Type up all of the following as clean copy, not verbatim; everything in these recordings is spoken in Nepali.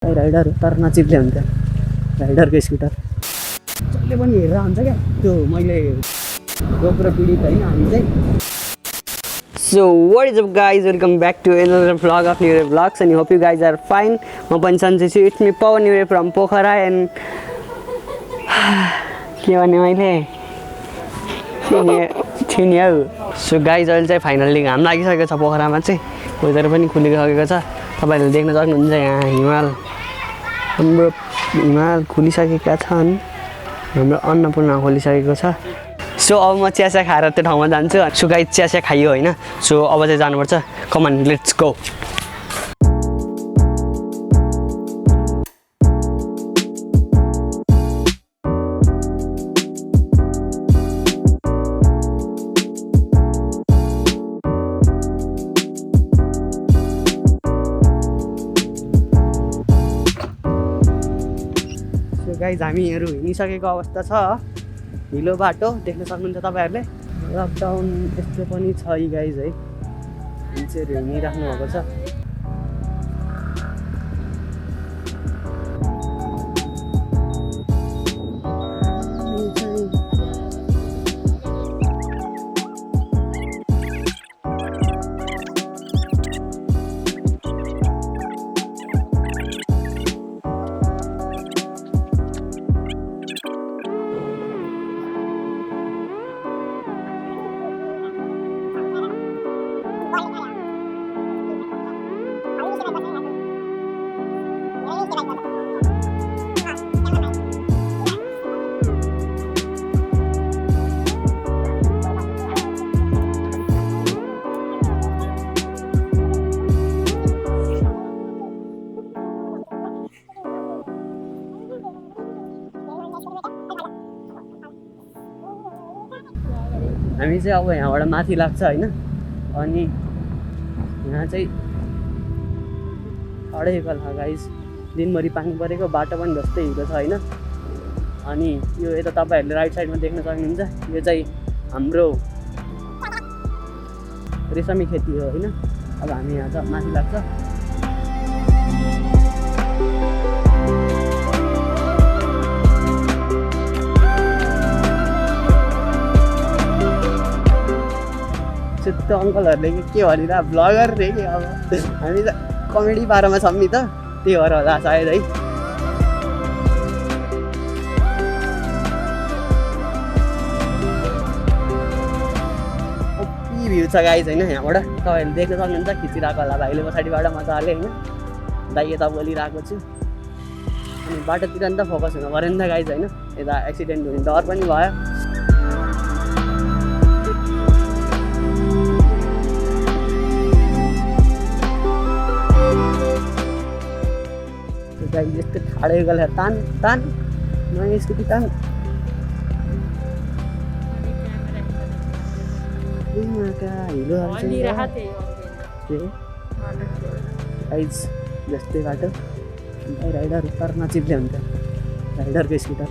राइडर तर नचिप्ले हुन्छ राइडरको स्कुटर जसले पनि हेरेर हुन्छ क्या त्यो मैले गोप्रो पीडित होइन हामी चाहिँ So what is up guys, welcome back to another vlog of New Ray vlogs and I hope you guys are fine. म पनि सन्चै छु. It's me Pawan New Ray from Pokhara and के भन्ने मैले थिएँ हौ. So guys अहिले चाहिँ फाइनल्ली घाम लागिसकेको छ पोखरामा चाहिँ. वेदर पनि खुलिसकेको छ. तपाईहरुले देख्न सक्नुहुन्छ यहाँ हिमाल हाम्रो हिमाल खुलिसकेका छन्. हाम्रो अन्नपूर्ण खोलिसकेको छ. सो अब म चिया खाएर त्यो ठाउँमा जान्छु. सो गाइस चिया खाइयो हैन. सो अब चाहिँ जानुपर्छ. Come on let's go. So guys हामीहरु हिँडिसकेको अवस्था छ. हिलो बाटो देख्न सक्नुहुन्छ तपाईहरुले. लकडाउन यस्तो पनि छ यी गाइज है. मान्छेहरु हिँडिराख्नु भएको छ. हामी चाहिँ अब यहाँबाट माथि लाग्छ हैन. अनि यहाँ चाहिँ अडेको छ गाइस. दिनभरि पानी परेको बाटो पनि जस्तै हिलो छ हैन. अनि यो यता तपाईहरुले राइट साइडमा देख्न सक्नुहुन्छ. यो चाहिँ हाम्रो रेशमी खेती हो हैन. अब हामी यहाँ चाहिँ माथि लाग्छ. त्यो अङ्कलहरूले के भनिरहेको भ्लगर रे कि अब हामी त कमेडी पारामा छौँ नि त. त्यही भएर होला सायद है. कति भ्यू छ गाइज होइन यहाँबाट. तपाईँहरूले देख्न सक्नुहुन्छ. खिचिरहेको होला भाइले पछाडिबाट मजाले होइन. दाइ यता बोलिरहेको छु. अनि बाटोतिर नि त फोकस हुनु पऱ्यो नि त गाइज होइन. यता एक्सिडेन्ट हुने डर पनि भयो. गाइस यस्तो ठाडै गले तान तान नयाँ स्कुटी तान. हिलो गाइस जस्तै बाटो. राइडर तर नचिप्ले हुन्छ राइडरको स्कुटर.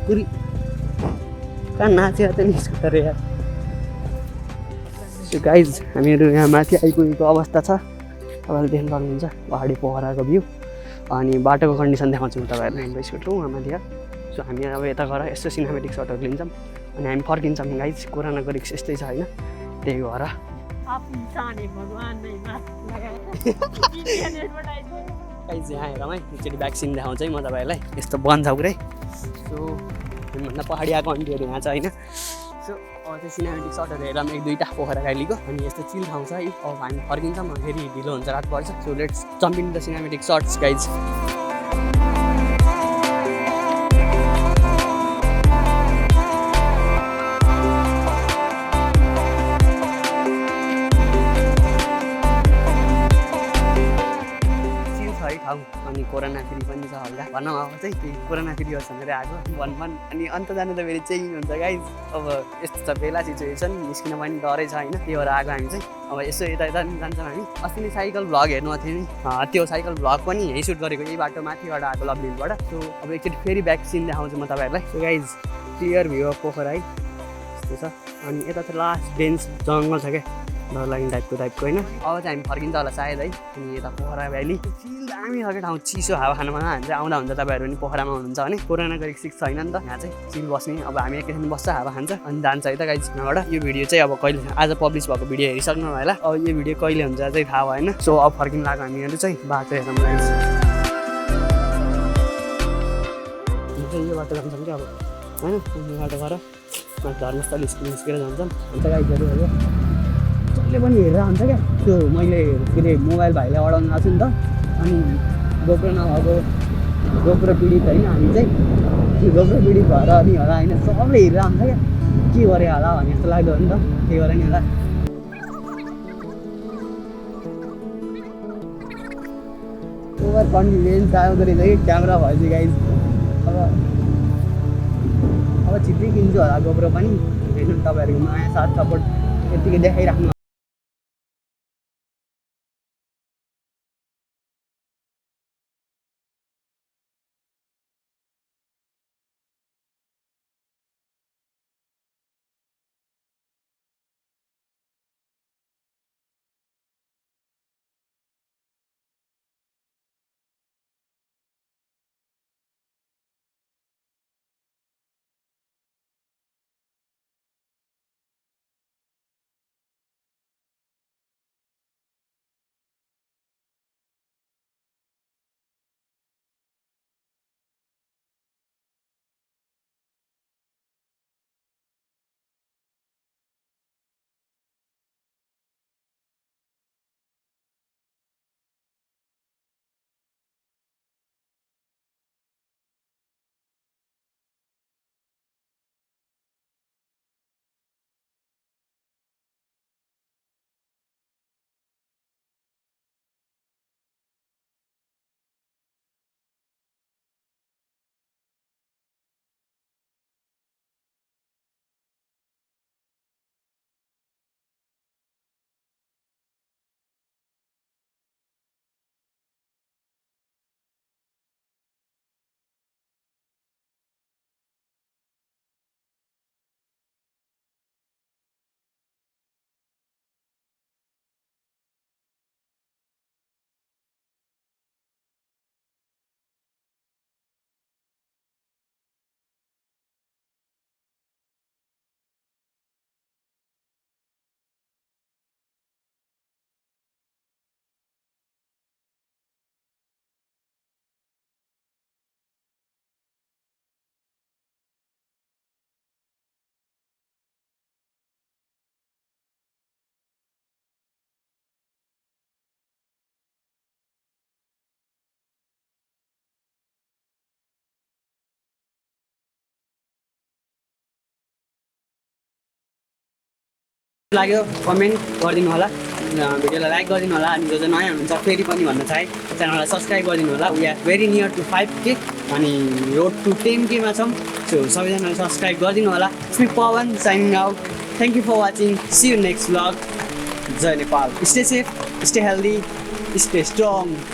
पुरी कहाँ नाच्यो त नि स्कुटर यार. सो गाइस हामीहरू यहाँ माथि आइपुगेको अवस्था छ. तपाईँले देख्न सक्नुहुन्छ पहाडी पोखराको भ्यू. अनि बाटोको कन्डिसन देखाउँछु म तपाईँहरूलाई. हाम्रो स्कुटर उहाँ माथि. सो हामी अब यता गएर यस्तो सिनेमेटिक सटहरू लिन्छौँ अनि हामी फर्किन्छौँ गाइज. कोरोनाको रिक्स यस्तै छ होइन. त्यही भएर गाइज यहाँ हेरौँ है. एकचोटि भ्याक्सिन देखाउँछ है म तपाईँहरूलाई. यस्तो बन्छ पुरै. सो भन्दा पहाडी आएको आन्टीहरू यहाँ छ होइन. सो अब त्यो सिनेमेटिक सटहरू हेरौँ. एक दुईवटा पोखरा गालीको. अनि यस्तो चिल ठाउँ छ है. अब हामी फर्किन्छौँ. फेरि ढिलो हुन्छ रात पर्छ. So let's jump in the cinematic सट्स guys. अनि कोरोना फ्री पनि छ हल्का भनौँ. अब चाहिँ त्यही कोरोना फ्री होस् भनेर आएको भन. अनि अन्त जानु त फेरि चेन्ज हुन्छ गाइज. अब यस्तो छ बेला सिचुएसन. निस्किन पनि डरै छ होइन. त्यही भएर आएको हामी चाहिँ. अब यसो यता यता पनि जान्छौँ हामी. अस्ति नै साइकल भ्लग हेर्नु थियो नि. त्यो साइकल भ्लग पनि यहीँ सुट गरेको. यही बाटो माथिबाट आएको लभलिनबाट. सो अब एकचोटि फेरि भ्याक्सिन देखाउँछु म तपाईँहरूलाई. So guys clear view of Pokhara है. यस्तो छ. अनि यता चाहिँ लास्ट डेन्स जङ्गल छ क्या. डर लाग्ने टाइपको होइन। अब चाहिँ हामी फर्किन्छ होला सायद है। अनि यता पोखरा भ्याली फिल दामी खालको ठाउँ, चिसो हावा खान मन हान्छ। आउँदा हुन्छ तपाईँहरू पनि पोखरामा हुनुहुन्छ भने। कोरोनाको रिस्क छैन नि त यहाँ चाहिँ, चिल बस्ने। अब हामी एकैछिन बस्छ, हावा खान्छ अनि जान्छ है त गाइज यहाँबाट। यो भिडियो चाहिँ अब कहिले आज पब्लिस भएको भिडियो हेरिसक्नु होला। अब यो भिडियो कहिले हुन्छ चाहिँ थाहा भएन। सो अब फर्किन लाग्यो हामीहरू चाहिँ, बाटो हेरौँ गाइज। यो बाटो जान्छौँ कि अब होइन, यो बाटो गएर धर्मस्थल निस्केर जान्छौँ। अन्त गाइजहरू अब जसले पनि हेरेर हुन्छ क्या। त्यो मैले के अरे मोबाइल भाइलाई अडाउनु आएको छु नि त। अनि गोप्रो नभएको, गोप्रो पीडित होइन हामी चाहिँ। त्यो गोप्रो पीडित भएर अनि होला होइन, सबले हेरेर हुन्छ क्या के गरे होला भन्ने जस्तो लाग्दो हो नि त। त्यही भएर नि होला। ओभर कन्फिडेन्स आउँदो रहेछ कि क्यामेरा भएपछि गाइज। अब छिट्टै किन्छु होला गोप्रो पनि। हेर्नु तपाईँहरूको माया साथ सपोर्ट यतिकै देखाइराख्नु। लाग्यो कमेन्ट गरिदिनु होला, भिडियोलाई लाइक गरिदिनु होला। अनि जो जो नयाँ हुनुहुन्छ फेरि पनि भन्न चाहे च्यानललाई सब्सक्राइब गरिदिनु होला। We are very near to 5K अनि रोड टु 10K मा छौँ। सो सबैजनाले सब्सक्राइब गरिदिनु होला। It's me Pawan signing out. Thank you for watching. See you next vlog. जय Nepal. Stay safe, stay healthy, stay strong.